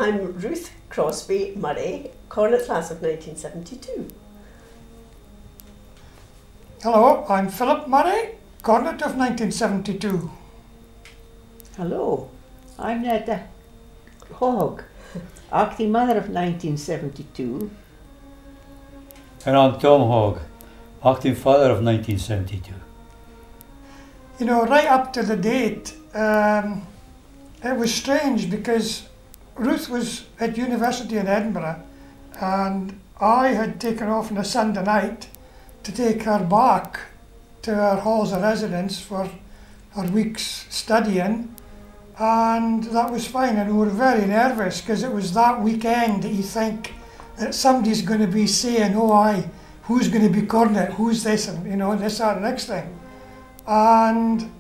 I'm Ruth Crosby Murray, Cornet class of 1972. Hello, I'm Philip Murray, Cornet of 1972. Hello, I'm Netta Hogg, acting mother of 1972. And I'm Tom Hogg, acting father of 1972. You know, right up to the date, it was strange because Ruth was at university in Edinburgh and I had taken off on a Sunday night to take her back to her halls of residence for her week's studying, and that was fine, and we were very nervous because it was that weekend that you think that somebody's going to be saying, who's going to be cornet, who's this, and this, that, and the next thing. And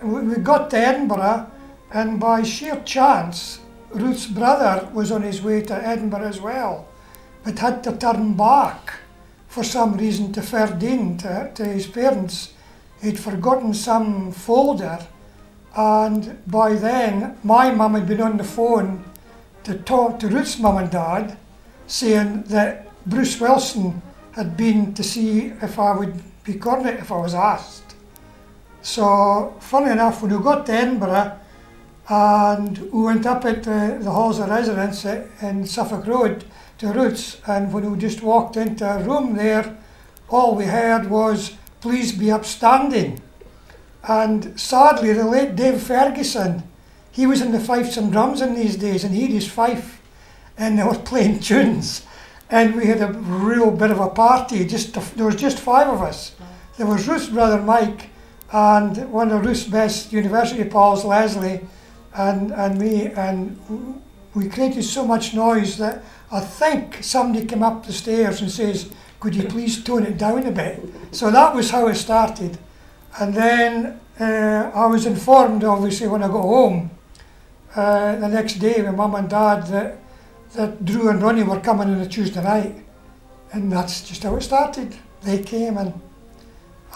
we got to Edinburgh, and by sheer chance Ruth's brother was on his way to Edinburgh as well, but had to turn back for some reason to Ferdinand, to his parents. He'd forgotten some folder, and by then my mum had been on the phone to talk to Ruth's mum and dad, saying that Bruce Wilson had been to see if I would be cornet if I was asked. So, funny enough, when we got to Edinburgh and we went up at the halls of residence in Suffolk Road to Ruth's, and when we just walked into a room there, all we heard was, "Please be upstanding." And sadly, the late Dave Ferguson, he was in the fifes and drums in these days, and he had his fife, and they were playing tunes, and we had a real bit of a party. There was just 5 of us. There was Ruth's brother Mike, and one of Ruth's best university pals, Leslie, and me, and we created so much noise that I think somebody came up the stairs and says, "Could you please tone it down a bit?" So that was how it started. And then I was informed, obviously, when I got home the next day, my mum and dad, that Drew and Ronnie were coming on a Tuesday night. And that's just how it started. They came and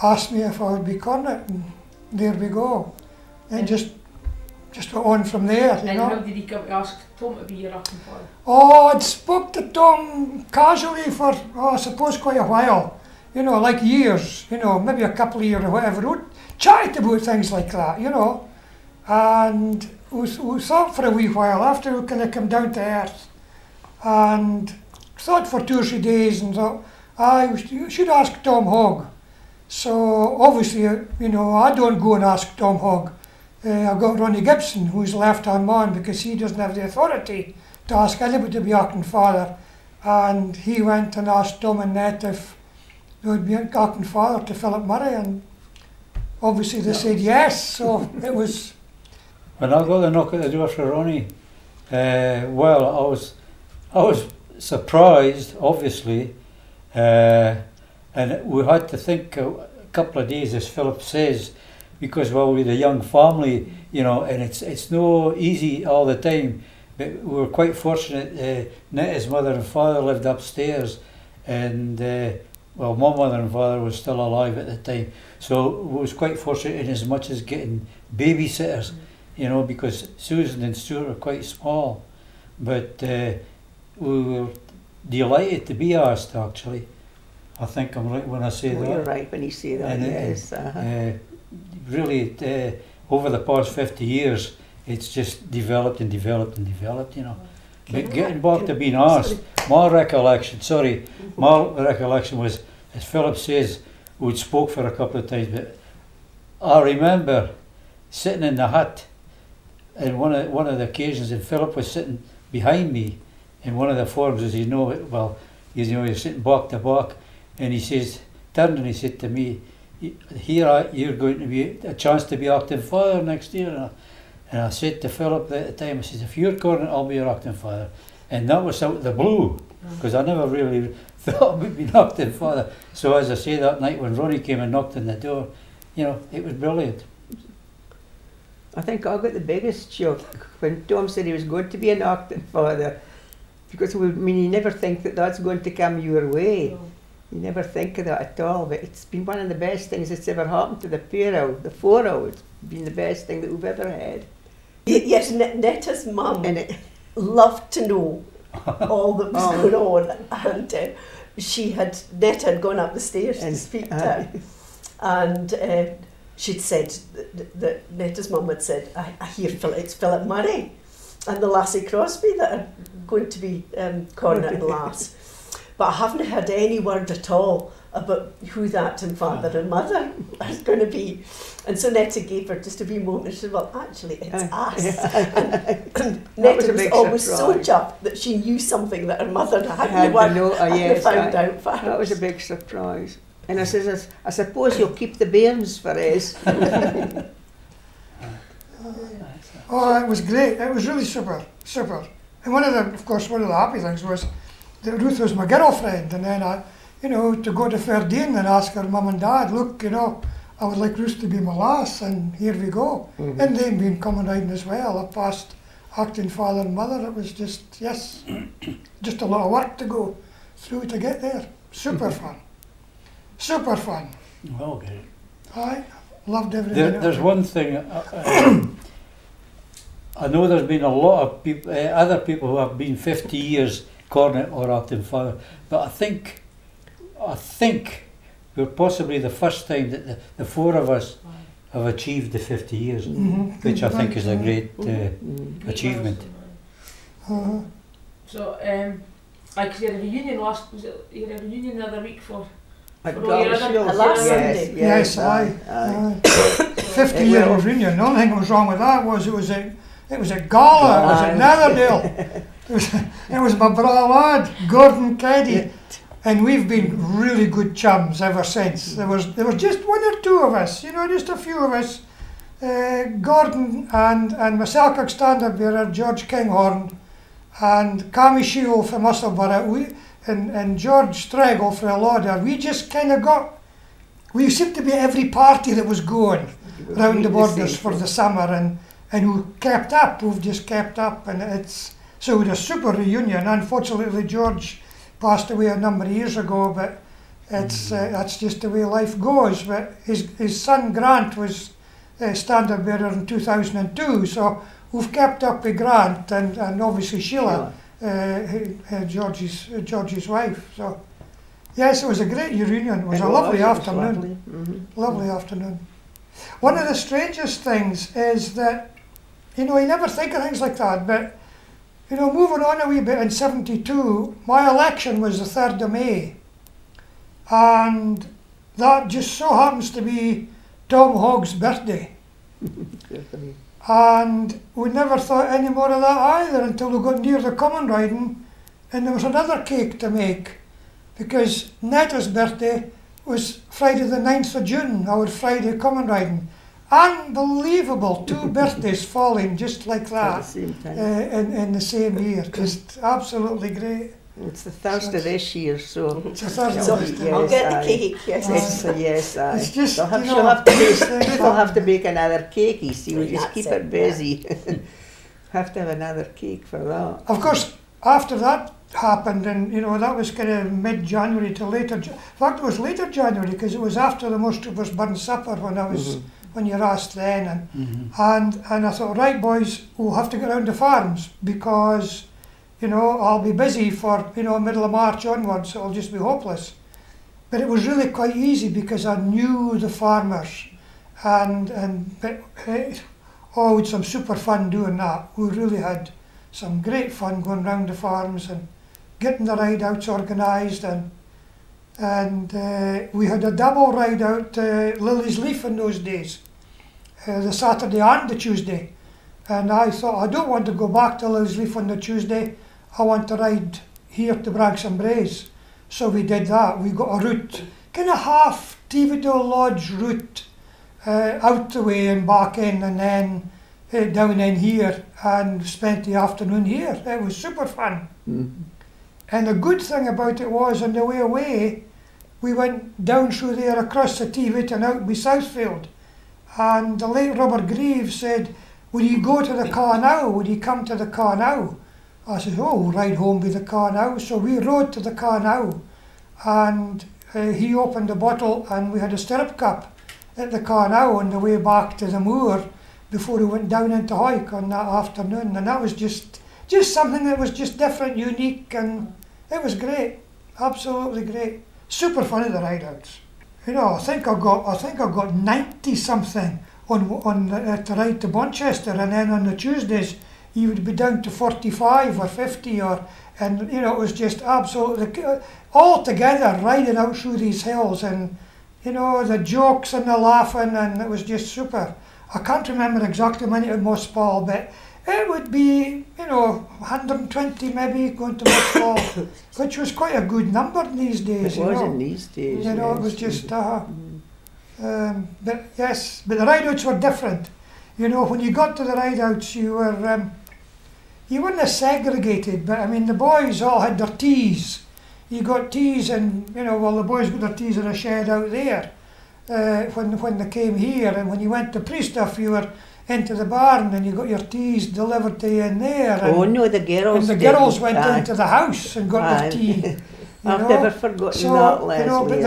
asked me if I would be cornet, and there we go. And just went on from there, And how did he come to ask Tom to be your acting father? Oh, I'd spoke to Tom casually for, I suppose, quite a while. Like years, maybe a couple of years or whatever. We'd chatted about things like that, And we thought for a wee while after we kind of come down to earth. And thought for 2 or 3 days and thought, you should ask Tom Hogg. So obviously, I don't go and ask Tom Hogg. I've got Ronnie Gibson, who's the left-hand man, because he doesn't have the authority to ask anybody to be acting father. And he went and asked Tom and Ned if they would be acting father to Philip Murray, and obviously they said yes, so it was... When I got the knock at the door for Ronnie, I was surprised, obviously, and we had to think a couple of days, as Philip says, because we're a young family, and it's no easy all the time. But we were quite fortunate. Netta's mother and father lived upstairs, and my mother and father was still alive at the time. So we was quite fortunate in as much as getting babysitters, because Susan and Stuart were quite small. But we were delighted to be asked, actually. I think I'm right when I say that. You're right when you say that, yes. Really, over the past 50 years, it's just developed and developed and developed, But getting back to being asked, my recollection was, as Philip says, we'd spoke for a couple of times, but I remember sitting in the hut in one of the occasions, and Philip was sitting behind me in one of the forms, as you're sitting back to back, and he says, turned and he said to me, "Here you're going to be a chance to be acting father next year." And I said to Philip at the time, I said, "If you're cornet, I'll be your acting father." And that was out of the blue, because I never really thought I'd be an acting father. So as I say, that night when Ronnie came and knocked on the door, it was brilliant. I think I got the biggest shock when Tom said he was going to be an acting father, because you never think that that's going to come your way. No. You never think of that at all, but it's been one of the best things that's ever happened to the four hours. It's been the best thing that we've ever had. Yes, Netta's mum loved to know all that was going on, and Netta had gone up the stairs to speak to her, and she'd said that Netta's mum had said, I hear it's Philip Murray and the lassie Crosby that are going to be Cornet and Lass, but I haven't heard any word at all about who that and father and mother is going to be. And so Netta gave her just a wee moment. She said, well, actually, it's us. And Netta was always so chuffed that she knew something that her mother hadn't found out for her. That was a big surprise. And I says, I suppose you'll keep the bairns for us. Oh, it was great. It was really super. And one of the happy things was that Ruth was my girlfriend, and then to go to Ferdinand and ask her mum and dad, look, I would like Ruth to be my lass, and here we go. Mm-hmm. And they've been coming riding as well, up past acting father and mother. It was just a lot of work to go through to get there. Super fun. Well, good. I loved every minute. There's one thing, I know there's been a lot of people, other people who have been 50 years Cornet or acting father, but I think we're possibly the first time that the four of us have achieved the 50 years, which I think is a great achievement. So, because you had a reunion you had a reunion the other week for last Sunday. Yes, aye. 50-year reunion. The only thing that was wrong with that was it was a gala. It was at Netherdale. It was my bra lad, Gordon Keddy, and we've been really good chums ever since. There was just one or two of us, just a few of us. Gordon and my Selkirk standard bearer, George Kinghorn, and Cammy Sheol from Musselburgh, and George Stregel from Lauder. We just kind of we seemed to be every party that was going round the borders for the summer, and we've just kept up, and so it was a super reunion. Unfortunately, George passed away a number of years ago, but that's just the way life goes. But his son Grant was standard bearer in 2002, so we've kept up with Grant and obviously Sheila, George's wife. So yes, it was a great reunion. It was a lovely afternoon. Lovely afternoon. One of the strangest things is that you never think of things like that, but moving on a wee bit, in 72, my election was the 3rd of May. And that just so happens to be Tom Hogg's birthday. And we never thought any more of that either until we got near the common riding, and there was another cake to make, because Netta's birthday was Friday the 9th of June, our Friday common riding. Unbelievable, 2 birthdays falling just like that at the same time. In the same year. Just absolutely great. It's the Thursday this year, so it's a Thursday. So I'll get the cake. Yes, It's just Ruth will have to make another cake. You see, we just keep it busy. Have to have another cake for that. Of course, after that happened, and that was kind of mid-January to later. In fact, it was later January because it was after the Most Troopers Burn Supper when you're asked then, and I thought, right boys, we'll have to get round to farms because I'll be busy for middle of March onwards, so it'll just be hopeless. But it was really quite easy because I knew the farmers, and we had some super fun doing that. We really had some great fun going round the farms and getting the ride outs organised, and we had a double ride out Lily's Leaf in those days, the Saturday and the Tuesday. And I thought, I don't want to go back to Lily's Leaf on the Tuesday, I want to ride here to Branksome Braes. So we did that. We got a route, kind of half Tevido Lodge route, out the way and back in, and then down in here, and spent the afternoon here. It was super fun. And the good thing about it was, on the way away, we went down through there across the Teviot and out by Southfield. And the late Robert Grieve said, would you go to the car now? Would you come to the car now? I said, we'll ride home with the car now. So we rode to the car now, and he opened the bottle, and we had a stirrup cup at the car now on the way back to the moor before we went down into Hawick on that afternoon. And that was just just something that was just different, unique, and it was great, absolutely great. Super fun at the rideouts. You know, I think I got 90 something to ride to Bonchester, and then on the Tuesdays you would be down to 45 or 50, and you know, it was just absolutely all together riding out through these hills, and you know, the jokes and the laughing, and it was just super. I can't remember exactly when at Mossball, but it would be, you know, 120 maybe going to Mossball, which was quite a good number in these days. It was in these days. You know, it was just, but yes, but the rideouts were different. You know, when you got to the rideouts, you weren't as segregated, but I mean, the boys all had their teas. You got teas, and you know, well, the boys got their teas in a shed out there when they came here, and when you went to Priesthoff, you were into the barn, and you got your teas delivered to you in there. And, oh no, the girls. And the girls went into the house and got their tea. I've never forgotten that, Leslie. You know, but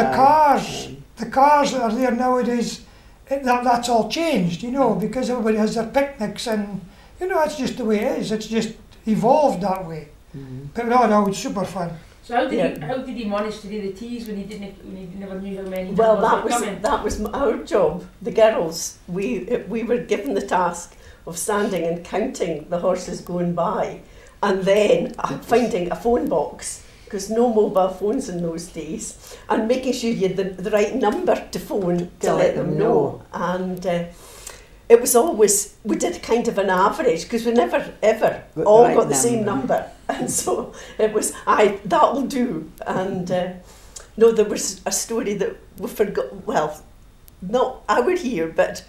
the cars that are there nowadays, that's all changed. You know, because everybody has their picnics, and you know, that's just the way it is. It's just evolved that way. But no, it's super fun. So how did he manage to do the teas when he never knew how many? Well, that was our job. The girls, we were given the task of standing and counting the horses going by, and then finding a phone box, because no mobile phones in those days, and making sure you had the right number to phone to let them know. And it was always, we did kind of an average, because we never ever all got the same number. And so it was, that'll do. And no, there was a story that we forgot, well, not our here, but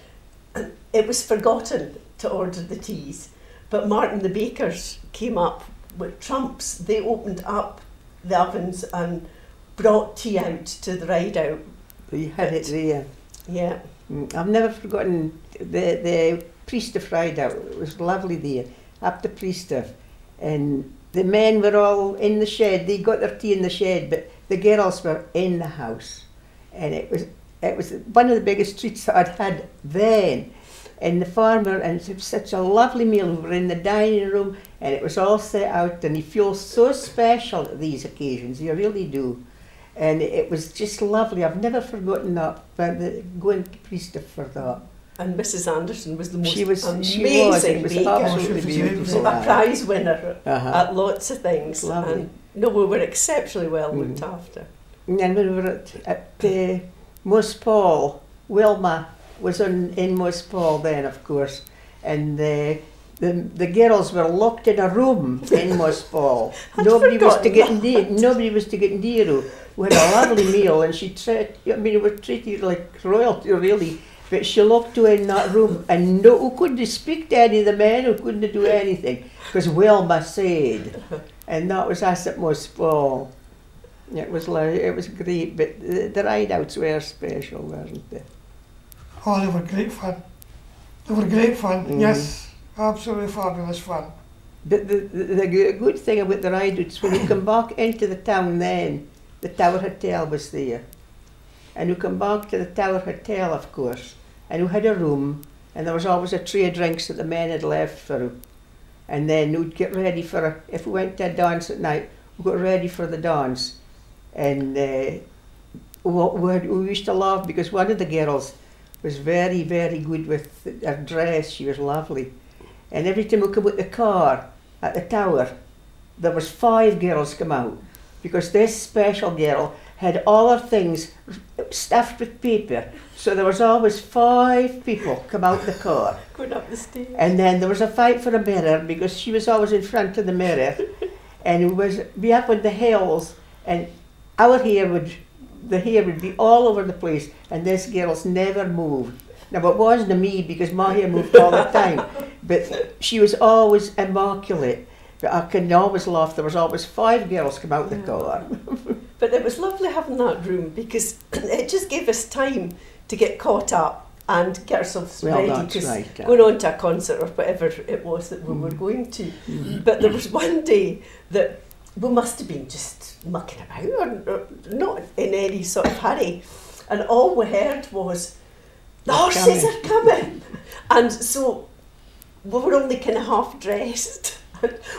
it was forgotten to order the teas. But Martin the bakers came up with trumps. They opened up the ovens and brought tea out to the ride out. You had it there. Yeah. I've never forgotten the Priesthoff ride out. It was lovely there, up the Priesthoff. And the men were all in the shed. They got their tea in the shed, but the girls were in the house. And it was one of the biggest treats that I'd had then. And the farmer, and it was such a lovely meal. We were in the dining room, and it was all set out, and you feel so special at these occasions, you really do. And it was just lovely. I've never forgotten that, going to Priesthoff for that. And Mrs. Anderson was the most amazing baker. Absolutely beautiful. A prize winner at lots of things. Lovely. And no, we were exceptionally well looked after. And then we were at Mossball. Wilma was in Mossball then, of course, and the girls were locked in a room in Mossball. Nobody was to get near her. We had a lovely meal, and we were treated like royalty, really. But she locked her in that room, and who couldn't speak to any of the men, who couldn't do anything, because Wilma said. And that was us at Mossball. It was great, but the ride-outs were special, weren't they? Oh, they were great fun. They were great fun, yes. Absolutely fabulous fun. But the good thing about the ride-outs, when you come back into the town then, the Tower Hotel was there. And you come back to the Tower Hotel, of course, and you had a room, and there was always a tray of drinks that the men had left for you. And then we'd get ready if we went to a dance at night, we got ready for the dance. And we used to laugh, because one of the girls was very, very good with her dress. She was lovely. And every time we come out the car at the tower, there was 5 girls come out, because this special girl had all her things stuffed with paper. So there was always 5 people come out the car. Going up the stairs. And then there was a fight for a mirror, because she was always in front of the mirror. And it was be up on the hills, and our hair would be all over the place, and this girl's never moved. Now it wasn't me, because my hair moved all the time, but she was always immaculate. But I can always laugh. There was always 5 girls come out the car. But it was lovely having that room, because it just gave us time to get caught up and get ourselves ready. Right, going on to a concert or whatever it was that we were going to. But there was one day that we must have been just mucking about, or not in any sort of hurry. And all we heard was, "The horses are coming!" And so we were only kind of half dressed,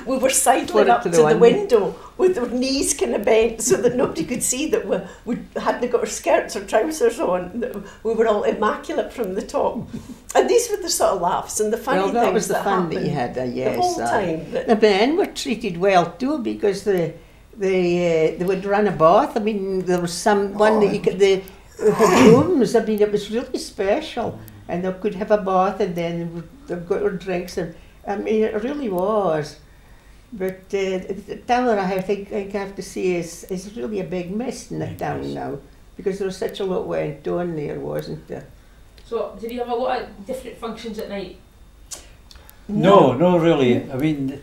We were sidling up to the window with our knees kind of bent so that nobody could see that we hadn't got our skirts or trousers on. That we were all immaculate from the top. And these were the sort of laughs and the funny things that was the that fun happened that you had, yes. the whole time. The men were treated well too because they would run a bath. I mean, there was one that you could, they had rooms. I mean, it was really special. And they could have a bath and then they'd go to drinks. And I mean, it really was. But the town, I think I have to say, is really a big miss in the town now. Because there was such a lot went on there, wasn't there? So, did you have a lot of different functions at night? No, really. I mean,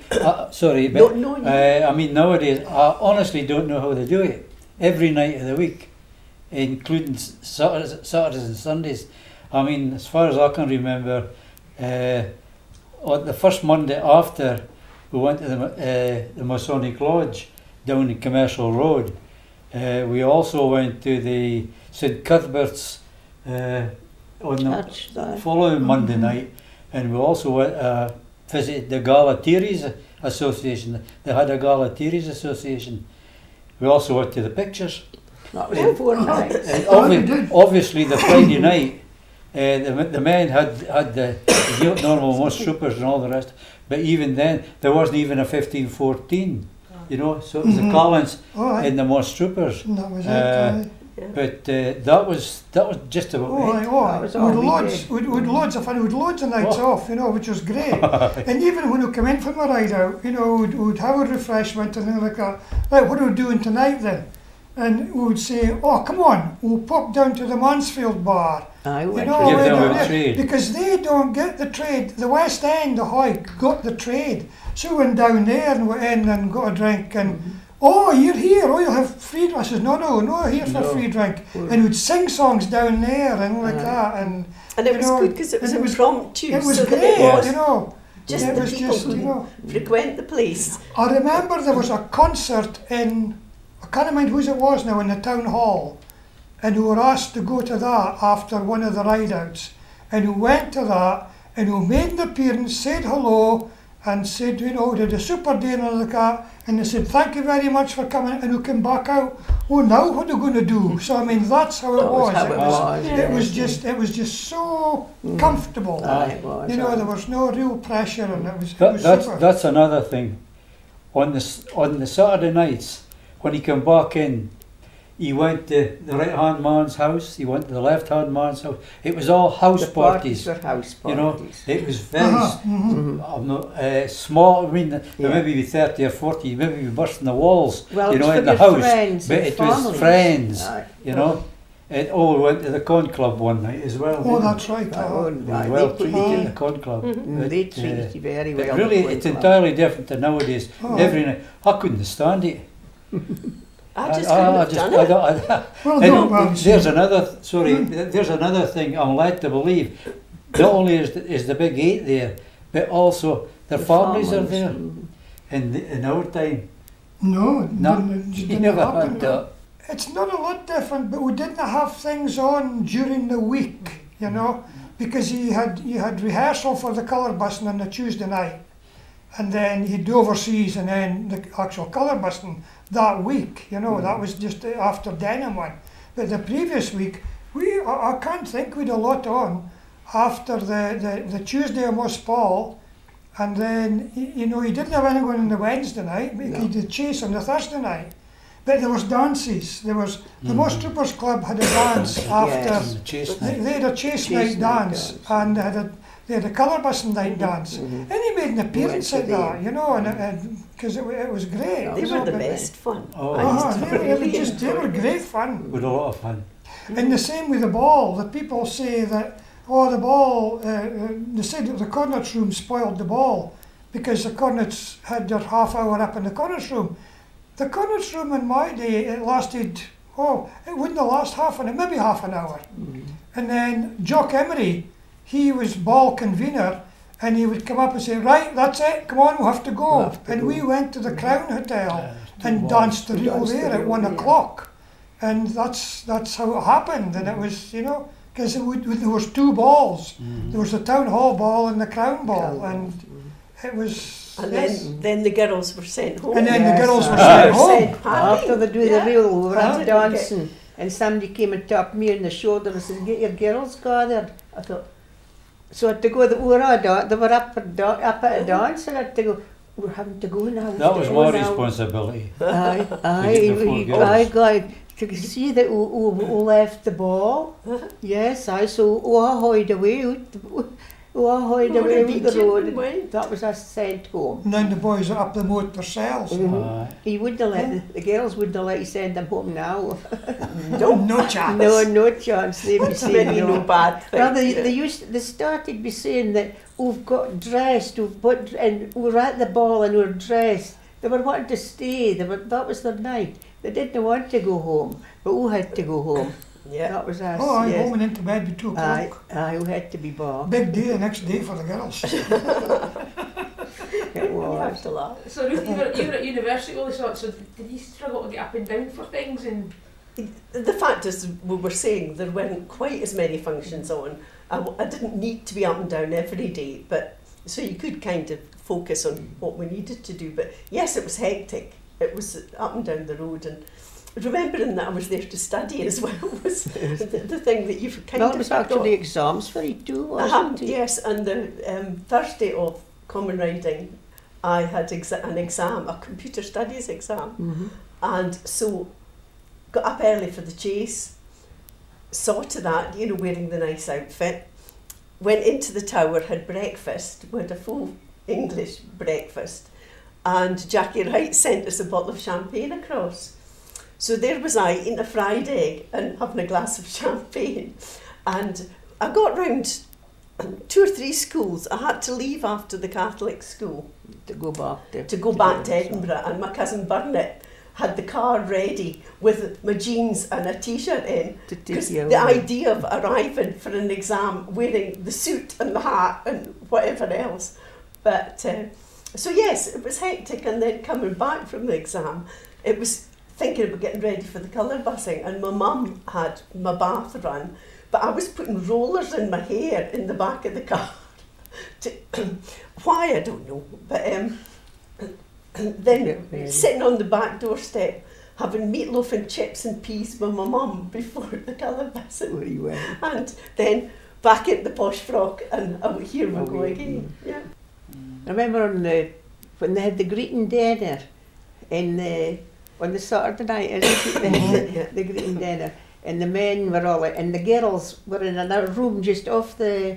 sorry, but I mean, nowadays, I honestly don't know how they do it. Every night of the week, including Saturdays and Sundays. I mean, as far as I can remember, on the first Monday after we went to the Masonic Lodge down in Commercial Road, we also went to the St Cuthbert's on the following Monday night, and we also went, visited the Galatieri's Association. They had a Galatieri's Association. We also went to the pictures. That was in 4 nights. And obviously the Friday night, the men had the normal most troopers and all the rest, but even then there wasn't even a 15-14, you know, so it was the Collins and the most troopers. That was it. But that was just about it. We'd loads of fun, we'd loads of nights off, you know, which was great. And even when we come in from a ride out, you know, we'd have a refreshment and things like that. Right, what are we doing tonight then? And we would say, oh, come on, we'll pop down to the Mansfield bar. I went give them a trade. Because they don't get the trade. The West End, the Hawick, got the trade. So we went down there and went in and got a drink and, oh, you're here, oh, you'll have free drink. I says, no, here for free drink. And we'd sing songs down there and like that. And it was good because it was impromptu. It was so great, was you know. Just it the was people just, who you know. frequent the place. I remember there was a concert in, I can't remember whose it was now, in the town hall, and we were asked to go to that after one of the ride-outs, and we went to that, and we made an appearance, said hello, and said, you know, did a super day and all like that, and they said, thank you very much for coming, and we came back out, oh, now what are we going to do? So, I mean, that's how it was. It was just so comfortable. You know, there was no real pressure, and it was super. That's another thing. On the Saturday nights, when he came back in, he went to the right-hand man's house, he went to the left-hand man's house. It was all house parties. Were house parties. You know, it was very small. I mean, there maybe be 30 or 40, maybe be bursting the walls, well, you know, in the house. But it families. was friends, you know. And we went to the con club one night as well. Oh, that's right. We were well treated at the con club. They treated you very well. Really, it's entirely different than nowadays. Every night, I couldn't stand it. I just couldn't have done it. There's another. Sorry, there's another thing I'm led to believe. Not only is the big 8 there, but also their families are there. In our time, no, you never had that. It's not a lot different, but we didn't have things on during the week, you know, because you had rehearsal for the colour busting on the Tuesday night, and then you'd do overseas, and then the actual colour busting that week, you know, that was just after Denham one. But the previous week, I can't think we'd a lot on after the Tuesday of Moss Paul, and then, you know, he didn't have anyone on the Wednesday night, but he did Chase on the Thursday night. But there was dances. There was the Moss Troopers Club had a dance after. They had a Chase night dance, and they had a colour busting night dance. And he made an appearance at that, you know, and because it was great. They were the best fun. They were great fun. With a lot of fun. And the same with the ball. The people say that, the ball, they said that the Cornets room spoiled the ball because the Cornets had their half hour up in the Cornets room. The Cornets room in my day, it lasted, it wouldn't last maybe half an hour. And then Jock Emery, he was ball convener, and he would come up and say, right, that's it, come on, we'll have to go. We went to the Crown Hotel and danced the reel there at 1 o'clock. And that's how it happened. And it was, you know, because there was 2 balls. There was the Town Hall ball and the Crown ball. And it was And Yes. then the girls were sent home. And then the Yes, girls were aye. sent Were home. sent packing. After they do Yeah. the reel, we were I out didn't get- dancing, and somebody came and tapped me on the shoulder and said, "Get your girls gathered." I thought, so I had to go. They were at a dance, and I had to go. We're having to go now. we That have was to go my now." responsibility. Aye, get the four girls. I got to see that who left the ball. Yes, I so I hide away out the road. That was us sent home. And then the boys are up the moat themselves. Aye. He wouldn't let the girls wouldn't let you send them home now. No chance. No chance. They'd be saying Maybe no no. bad thing. Well, they started by saying that we've got dressed, and we're at the ball and we're dressed. They were wanting to stay. That was their night. They didn't want to go home, but we had to go home. Yeah. That was us. Oh, I'm yes. home and into bed by 2 o'clock. Aye, we had to be back. Big day the next day for the girls. It You was. have to laugh. So Ruth, you were at university all this sort, so did you struggle to get up and down for things? And The fact is, we were saying there weren't quite as many functions on. I didn't need to be up and down every day, but so you could kind of focus on what we needed to do. But yes, it was hectic. It was up and down the road, and remembering that I was there to study as well was the thing that you've kind Well, of it was forgot. actually exams for you too, wasn't it? Yes, and the Thursday of Common Riding, I had an exam, a computer studies exam, Mhm. and so got up early for the chase, saw to that, wearing the nice outfit, went into the tower, had breakfast, we had a full English breakfast, and Jackie Wright sent us a bottle of champagne across. So there was I eating a fried egg and having a glass of champagne, and I got round 2 or 3 schools. I had to leave after the Catholic school To go back to Edinburgh, and my cousin Burnett had the car ready with my jeans and a t-shirt in, to take because you the away. idea of arriving for an exam wearing the suit and the hat and whatever else. But so yes, it was hectic, and then coming back from the exam, it was thinking about getting ready for the colour busing, and my mum had my bath run, but I was putting rollers in my hair in the back of the car. Why, I don't know, but then sitting on the back doorstep having meatloaf and chips and peas with my mum before the colour busing, Where you went. and then back in the posh frock, and here we go again. Yeah. I remember when they had the greeting dinner on the Saturday night, isn't it? They had the greeting dinner, and the men were all, and the girls were in another room just off the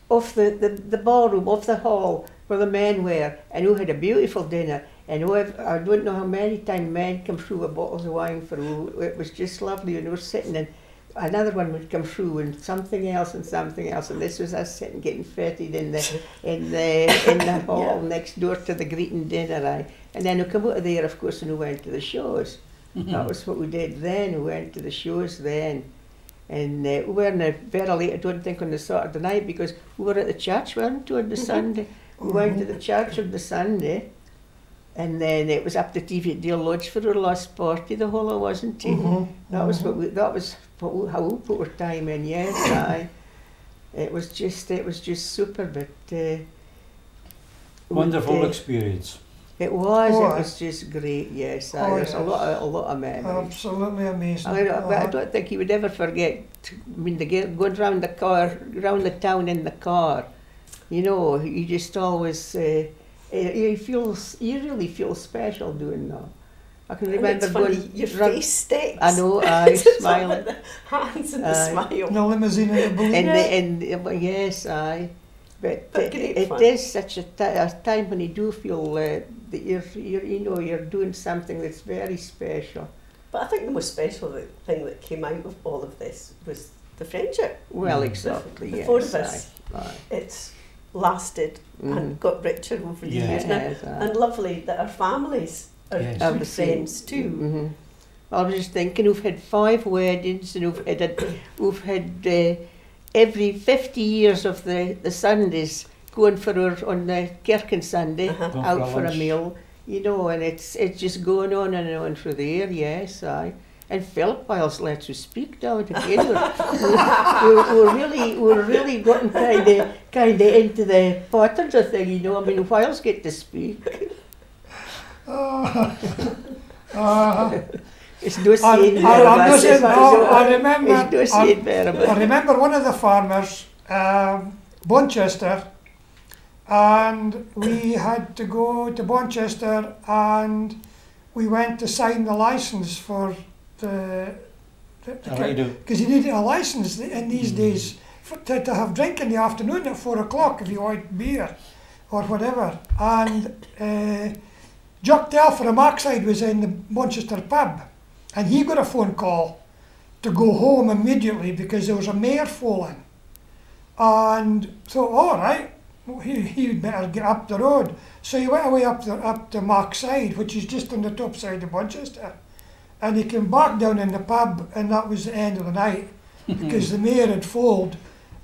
ballroom, off the hall where the men were, and we had a beautiful dinner. And I don't know how many times men come through with bottles of wine for us. It was just lovely, and we were sitting, and another one would come through, and something else, and this was us sitting getting fetted in the hall next door to the greeting dinner. And then we come out of there, of course, and we went to the shows. That was what we did then. We went to the shows then. And we weren't very late, I don't think, on the Saturday night, because we were at the church, weren't we, on the Sunday? We went to the church on the Sunday, and then it was up to TV at Deer Lodge for our last party, the whole, wasn't it? That was how we put our time in, yes, aye. It was just super, but Wonderful experience. It was just great, yes. There was a lot of memories. Absolutely amazing. I don't think you would ever forget. I mean, going round the town in the car. You just always you really feel special doing that. I can remember It's funny, going. your face sticks. I know, I smiling. The hands and the smile. In a limousine in a balloon. Yes, aye. But But great it fun. is such a time when you do feel that you're doing something that's very special. But I think the most special thing that came out of all of this was the friendship. Well, exactly. The Yes, 4 of us. aye. It's lasted and got richer over the Yeah. years now. Yes, aye. And lovely that our families are Yes. Are good the same. friends too. Mhm. I was just thinking, we've had 5 weddings, and we've had every 50 years of the Sundays going on the Kirkin Sunday, Uh-huh. out for a lunch. meal, and it's just going on and on through there, yes, aye. And Philip Wiles lets us speak now and again. We're really getting kind of into the patterns of thing, you know. I mean, Wiles get to speak. It's no saying I remember one of the farmers, Bonchester, and we had to go to Bonchester and we went to sign the license for because you needed a license in these days to have drink in the afternoon at 4 o'clock if you want beer or whatever. And Jock Delph from Markside was in the Manchester pub, and he got a phone call to go home immediately because there was a mare falling. And so, all right, he'd better get up the road. So he went away up to Markside, which is just on the top side of Manchester. And he came back down in the pub, and that was the end of the night because the mare had foaled.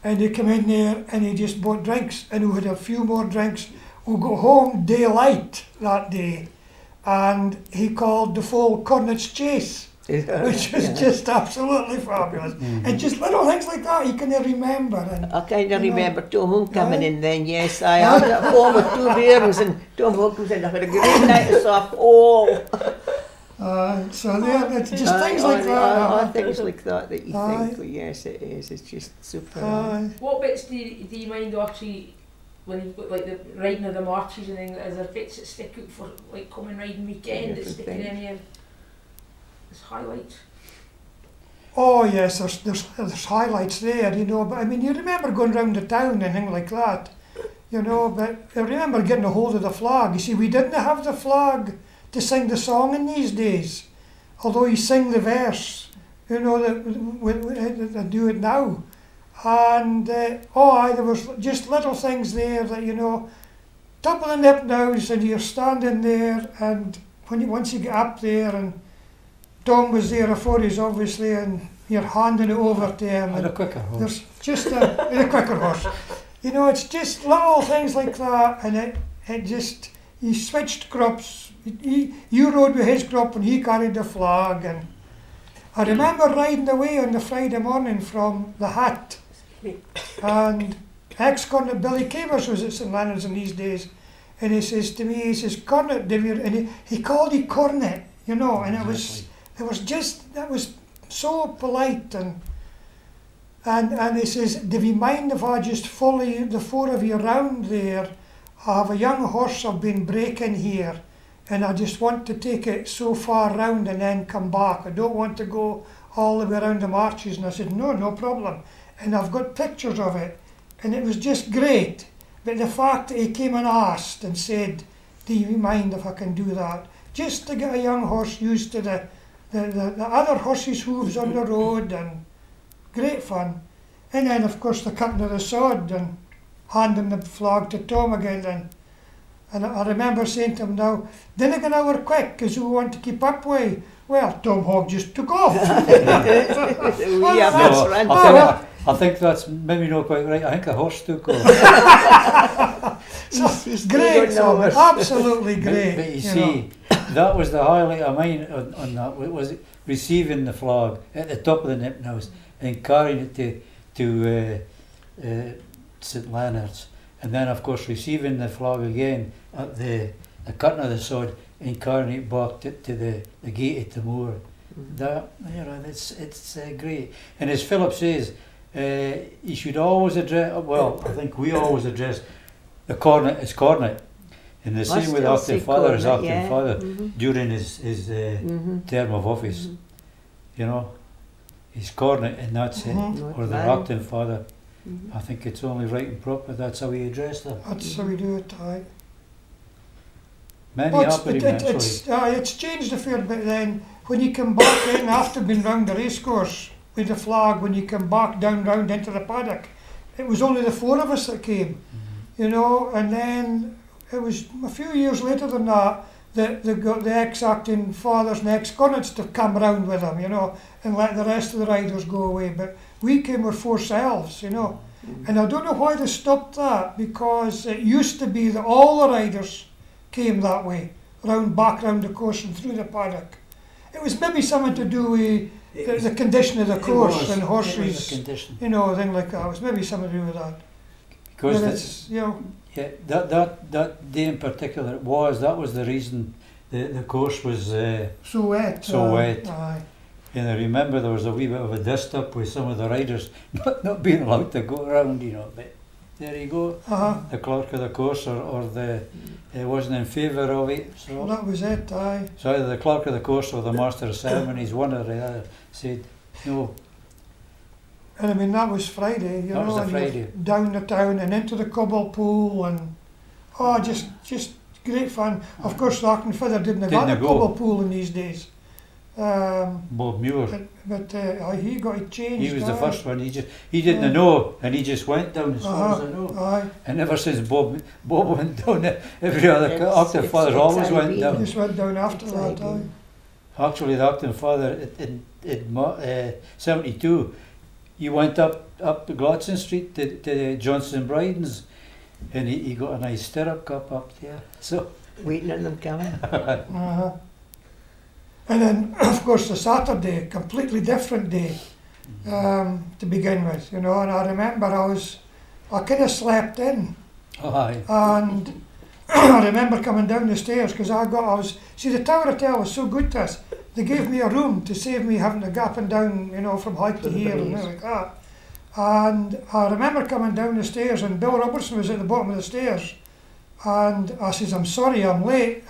And he came in there and he just bought drinks, and we had a few more drinks. We got home daylight that day, and he called the foal Cornet's Chase, which was just absolutely fabulous. And just little things like that you can remember. And I kind of remember Tom Hook coming in then, yes. I had at home with 2 beers, and Tom Hook was in. I had a great night of soft all. So there, it's just things like that. Things like that you think, well, yes, it is. It's just super. What bits do you mind actually when you've got like the riding of the marches and things? Is there bits that stick out for like coming riding weekend that stick in any of as highlights? Oh yes, there's highlights there, you know. But I mean, you remember going round the town and things like that, you know. But I remember getting a hold of the flag. You see, we didn't have the flag to sing the song in these days, although you sing the verse, you know, that do it now. And there was just little things there that, you know, top of the nip now, and you're standing there, and once you get up there, and Tom was there afore us obviously, and you're handing it over to him. And a quicker horse. There's just a quicker horse. You know, it's just little things like that, and it just, he switched crops. You rode with his crop and he carried the flag. And I remember riding away on the Friday morning from the Hat, and ex-Cornet Billy Cavers was at St Leonard's in these days, and he says to me, he says, Cornet, and he called it Cornet, you know, and that was so polite, and he says, do you mind if I just follow you, the 4 of you round there? I have a young horse I've been breaking here, and I just want to take it so far round and then come back. I don't want to go all the way around the marches. And I said, no problem. And I've got pictures of it, and it was just great. But the fact that he came and asked and said, do you mind if I can do that? Just to get a young horse used to the other horses' hooves on the road, and great fun. And then, of course, the cutting of the sod and handing the flag to Tom again. And I remember saying to him, now, dinna get over quick, because we want to keep up with. Well, Tom Hogg just took off. I think that's maybe not quite right. I think a horse took off. So, great, absolutely great. But you see, that was the highlight of mine on that. Was it receiving the flag at the top of the nip nose and carrying it to St Leonard's, and then of course receiving the flag again at the cutting of the sod and carrying it back to the gate at the moor. That, you know, it's great. And as Philip says, you should always address. Well, I think we always address the cornet as cornet, and the same with acting father as acting father during his term of office. You know, he's cornet and that's it, or the acting father. I think it's only right and proper. That's how we address them. That's how we do it, aye. Many it's changed a fair bit then. When you come back in after being round the racecourse with the flag, when you come back down round into the paddock, it was only the 4 of us that came, you know, and then it was a few years later than that they got the ex-acting fathers and ex-cornets to come round with them, you know, and let the rest of the riders go away. But we came with 4 selves, you know, and I don't know why they stopped that, because it used to be that all the riders came that way, back round the course and through the paddock. it was maybe something to do with the condition of the course and horses, Condition. you know, thing like that. It was maybe something to do with that. Because But it's, you know, yeah, that day in particular, that was the reason the course was so wet. so wet. Aye. And I remember there was a wee bit of a dust up with some of the riders not being allowed to go around, you know. But there you go. The clerk of the course or the wasn't in favour of it. So That was it, aye. So either the clerk of the course or the master of ceremonies, one or the other, said no. And I mean, that was Friday, you That know, was the and you're Friday. down the town and into the cobble pool and, just great fun. Of course, the Ark and Feather didn't have got a Didn't go. cobble pool in these days. Bob Muir. But he got it changed. He was the aye. first one. He didn't know, and he just went down as far as I know. Aye, And ever since Bob went down, every other It's- Acton Father it's always only went been- down. just went down after It's that, like- aye. Actually, the Acton Father in 72, he went up to Gladstone Street to Johnson Bryden's, and he got a nice stirrup cup up there. So Waiting on them coming. Uh-huh. And then, of course, the Saturday, completely different day to begin with, you know. And I remember I kind of slept in, aye. and I remember coming down the stairs because see, the Tower Hotel was so good to us. They gave me a room to save me having to go up and down, you know, from height to here and like that. And I remember coming down the stairs, and Bill Robertson was at the bottom of the stairs, and I says, "I'm sorry, I'm late."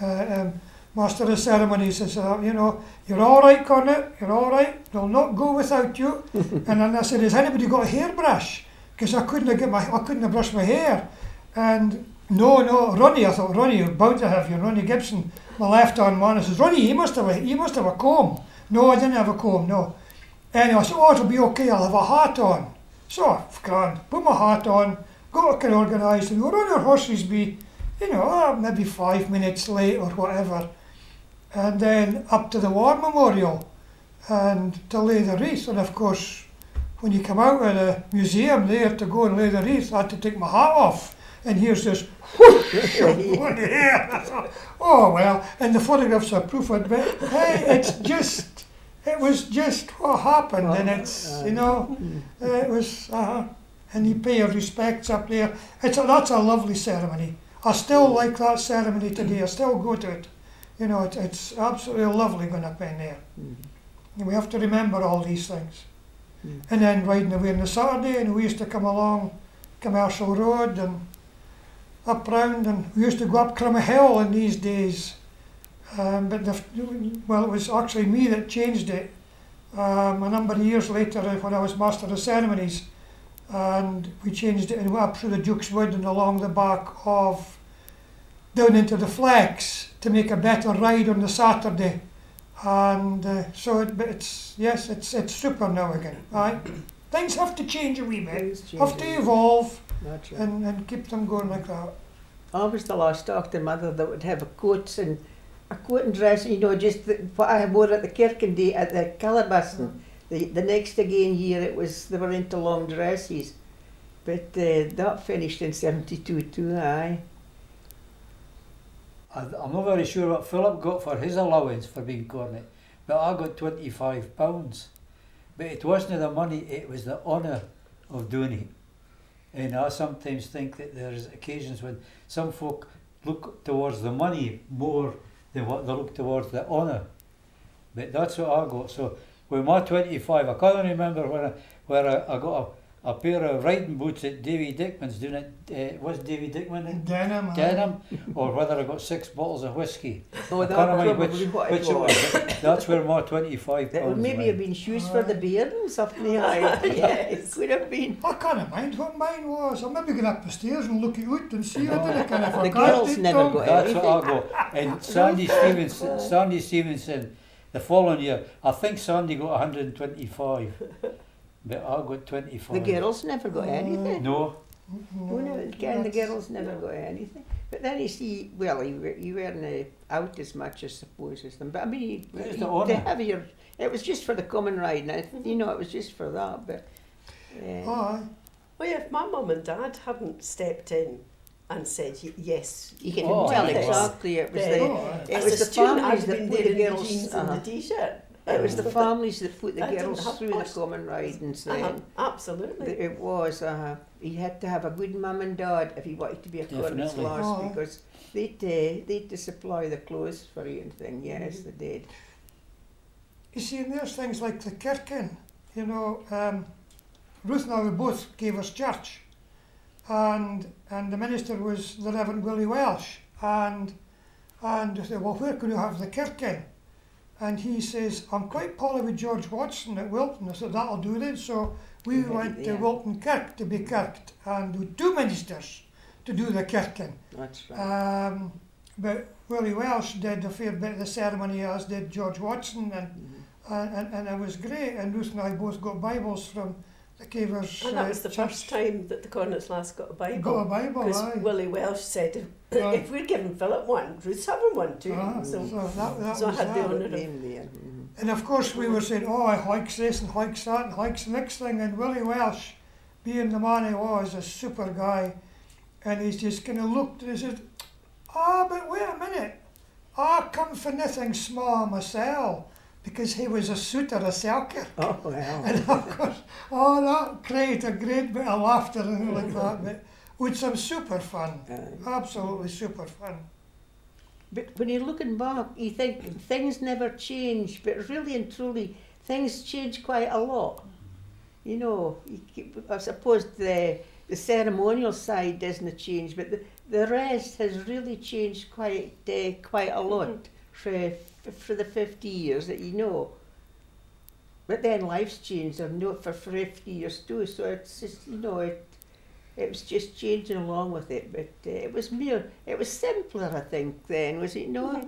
Master of Ceremonies says, "You know, you're all right, Cornet. You're all right. They'll not go without you." And then I said, "Has anybody got a hairbrush?" Because I couldn't have brushed my hair. And no, Ronnie. I thought Ronnie, you're about to have you, Ronnie Gibson, my left-hand man. I says, "Ronnie, you must have a comb." No, I didn't have a comb. No. Anyway, I said, "Oh, it'll be okay. I'll have a hat on." So, grand. Put my hat on. Got it organised, and we're on our horses. Be, you know, maybe 5 minutes late or whatever. And then up to the War Memorial and to lay the wreath. And of course, when you come out of the museum there to go and lay the wreath, I had to take my hat off. And here's this whoosh on the hair. I thought, oh well, and the photographs are proof of it. But hey, it was just what happened. And it's, you know, it was, and you pay your respects up there. That's a lovely ceremony. I still like that ceremony today. I still go to it. You know, it's absolutely lovely going up in there. And we have to remember all these things. And then riding away on the Saturday, and we used to come along Commercial Road and up round, and we used to go up Crummer Hill in these days. But it was actually me that changed it a number of years later when I was Master of Ceremonies. And we changed it and went up through the Duke's Wood and along the back of down into the Flex to make a better ride on the Saturday. And it's super now again. Right? Things have to change a wee bit, have to evolve and keep them going like that. I was the last doctor mother that would have a coat and dress, you know, just what I wore at the Kirkendie at the Calabasin. The next again year they were into long dresses, but that finished in 72 too. Aye. I'm not very sure what Philip got for his allowance for being cornet, but I got £25. But it wasn't the money, it was the honour of doing it. And I sometimes think that there's occasions when some folk look towards the money more than what they look towards the honour. But that's what I got. So with my 25, I can't remember where I got a pair of riding boots at Davy Dickman's doing it. Was Davy Dickman in Denim. Or whether I got 6 bottles of whiskey. Oh, I that can't was remember probably what which it was. But that's where my £25 That would maybe have went. been shoes for the beard or something. Aye. Yes, it could have been. I can't mind what mine was. I'll maybe get up the stairs and look out and see. I didn't kind of The forget girls it, never Tom. got That's what I anything. got. And Sandy Stevenson, the following year, I think Sandy got 125, but I got 25. The girls never got anything. No, The girls never got anything. But then you see, well, you weren't out as much, I suppose, as them. But I mean, It's the honour. it was just for the common ride, and you know, it was just for that. But Aye. Well, if my mum and dad hadn't stepped in and said, yes, You can Oh, tell do this. exactly. It was The- the Oh, it was the families that put the girls. jeans and the t-shirt. It was the families that put the I didn't girls have through the much. common ridings then. Absolutely. It was. He had to have a good mum and dad if he wanted to be a cornet's Definitely. lass Oh. because they'd to supply the clothes for you and thing. Yes, they did. You see, and there's things like the kirkin. You know, Ruth and I, we both gave us church, and the minister was the Reverend Willie Welsh, and I said, well, where could we have the kirkin? And he says, I'm quite poly with George Watson at Wilton. I said, that'll do then. So we Yeah, went to yeah. Wilton Kirk to be kirked, and with 2 ministers to do the kirkin. That's right. But Willie Welsh did a fair bit of the ceremony, as did George Watson, and it was great. And Ruth and I both got Bibles from the Cavers. And that was the church. first time that the Cornet's lass got a Bible. Got a Bible, Because aye. Willie Welsh said, Aye. if we're giving Philip one, Ruth's having one too. So So that so I was had the that. honour of... Name there. And of course we were saying, oh, I likes this and likes that and likes the next thing. And Willie Welsh, being the man he was, a super guy, and he's just kind of looked and he said, but wait a minute, I come for nothing small myself, because he was a suitor of Selkirk. Oh well. And of course, that created a great bit of laughter and like that, but with some super fun, absolutely super fun. But when you're looking back, you think things never change, but really and truly, things change quite a lot. You know, I suppose the ceremonial side doesn't change, but the rest has really changed quite a lot for the 50 years that you know. But then life's changed, I've known for 50 years too, so it's just, you know, it was just changing along with it, but it was simpler, I think, then, was it not?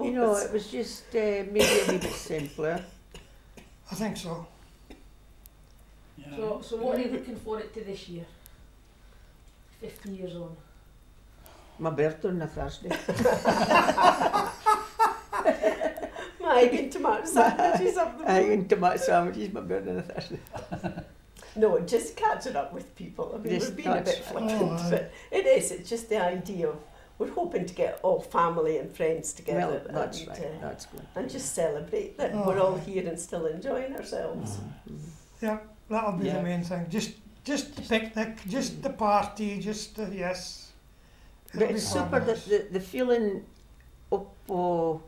You know, it was just maybe a wee bit simpler. I think so. Yeah. So what are you looking forward to this year? 50 years on. My birthday on a Thursday. My egg and tomato sandwiches up the Egg and tomato sandwiches, my birthday on a Thursday. No, just catching up with people. I mean, Just we're being a bit that's right. flippant, Oh, aye. but it's just the idea of, we're hoping to get all family and friends together Well, that's and, right, that's good. and just celebrate that Oh, we're all aye. here and still enjoying ourselves. Yeah, that'll be Yeah. the main thing. Just the picnic, just the party, just the, yes. But It'll be it's super fabulous. that the feeling of,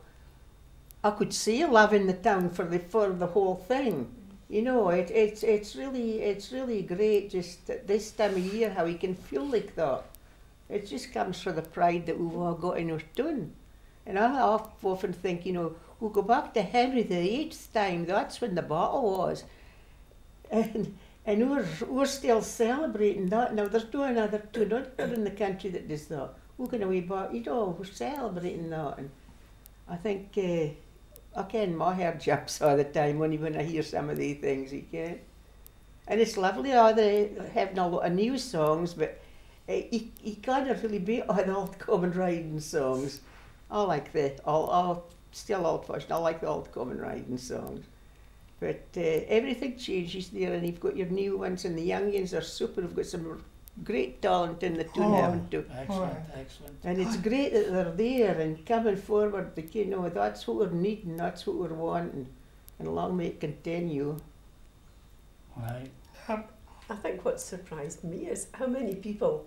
I could see loving the town for the whole thing. You know, it's really great just at this time of year how you can feel like that. It just comes from the pride that we've all got in our tune. And I often think, you know, we'll go back to Henry VIII's time, that's when the battle was. And we're still celebrating that now. There's no another tune in the country that does that. We're going way back, you know, we're celebrating that. And I think, I ken my hair jumps all the time when I hear some of these things, you can. And it's lovely, they're having a lot of new songs, but you can't really beat all the old common riding songs. I like still old fashioned, I like the old common riding songs. But everything changes there, and you've got your new ones, and the young ones are super. We've got some great talent in the tune, haven't we? Excellent, excellent. And it's great that they're there and coming forward, but you know, that's what we're needing, that's what we're wanting, and long may it continue. Right. I think what surprised me is how many people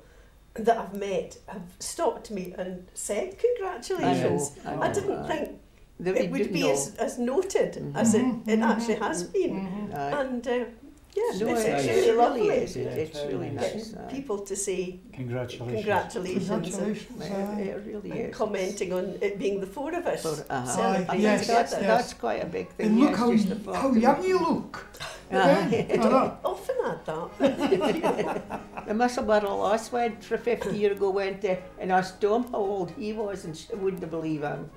that I've met have stopped me and said congratulations. I know, I didn't aye. think That it we would do be know. as noted as it actually has been. Aye. And yeah, No, it's it really lovely. really is. Yeah, It's very really nice. nice. Getting people to say Congratulations. congratulations Congratulations. It really and is. commenting on it being the four of us celebrating Aye, yes, together. That's quite a big thing. And look yes, how, just the fact how that- young you look. Aye. I know. Often had that. The Musselburgh last went for 50 years ago, went there and asked Tom how old he was, and she wouldn't believe him.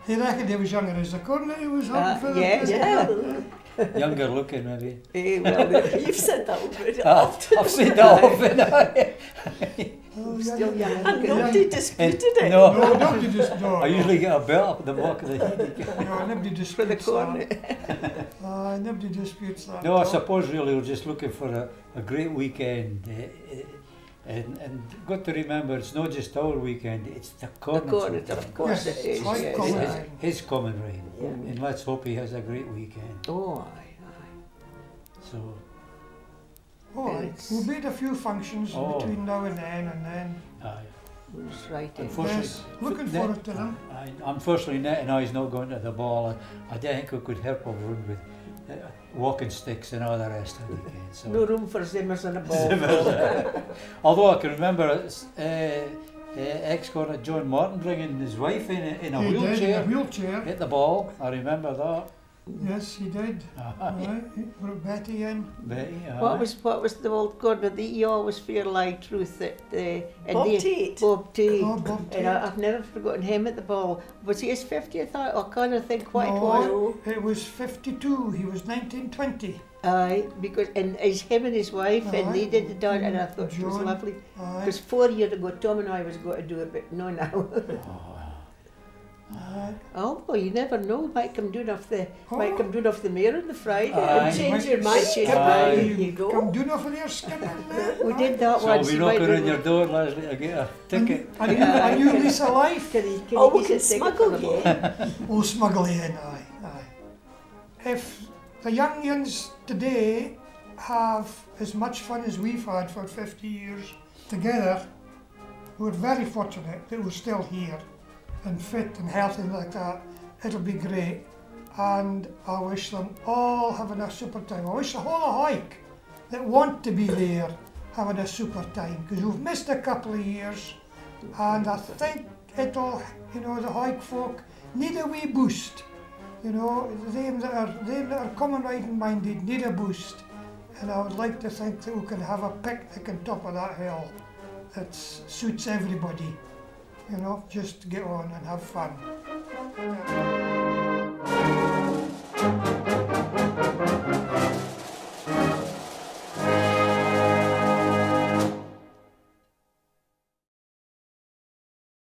He reckoned he was younger as the cornet he was having for the yes. Yeah, Younger looking, maybe. you've said that already Ah, often. I've said that often. Oh, Still young. And nobody disputed it. No. No, nobody just, no. I usually get a belt up the back of the head. No, nobody disputes For the that. cornet. Nobody disputes that. No, I at all. suppose really we're just looking for a great weekend. And got to remember, it's not just our weekend, it's the The Cornet's cornet, weekend. of course Yes, it is. like Yes. Cornet. Yes. His coming rain. Yeah. And let's hope he has a great weekend. Oh, aye, So, Oh, aye. It's- We'll be at a few functions Oh. between now and then, aye. aye. Who's right in. Unfortunately, yes, looking Net- forward to them. Unfortunately, Net and I's not going to the ball. I don't think we could help around with walking sticks and all the rest of the weekend. So. No room for Zimmers and a ball. Although I can remember ex-cornet John Martin bringing his wife in a He did, in a wheelchair wheelchair. at the ball. I remember that. Yes, he did. Right, he brought Betty in. Betty, What was the old cornet that you always feel like, Ruth? That Bob Tate. Bob Tate. Oh, Bob And Tate. I've never forgotten him at the ball. Was he his 50th? I can't think what it No. was. No. It was 52, he was 1920. Aye, because and it's him and his wife, and they did the dance, and I thought it was John. lovely. Aye. Because 4 years ago, Tom and I was going to do it, but no now. Aye. Oh, you never know. Might come down off the Oh. the mayor on the Friday. Aye. And Change your Might mind. skip Aye. There you go. Come down off of there, skipping there. We did that So I'll once. be you might knocking on do- your door, Leslie, to get a ticket. A new lease of life. Can he Oh, we get can a ticket smuggle for the ball? you. Oh, smuggle in, aye, aye. If the young ones today have as much fun as we've had for 50 years together, we're very fortunate that we're still here and fit and healthy like that. It'll be great. And I wish them all having a super time. I wish the whole of Hawick that want to be there having a super time, because we've missed a couple of years, and I think it'll, the Hawick folk need a wee boost. Them that are common riding minded need a boost, and I would like to think that we can have a picnic on top of that hill that suits everybody. Just get on and have fun.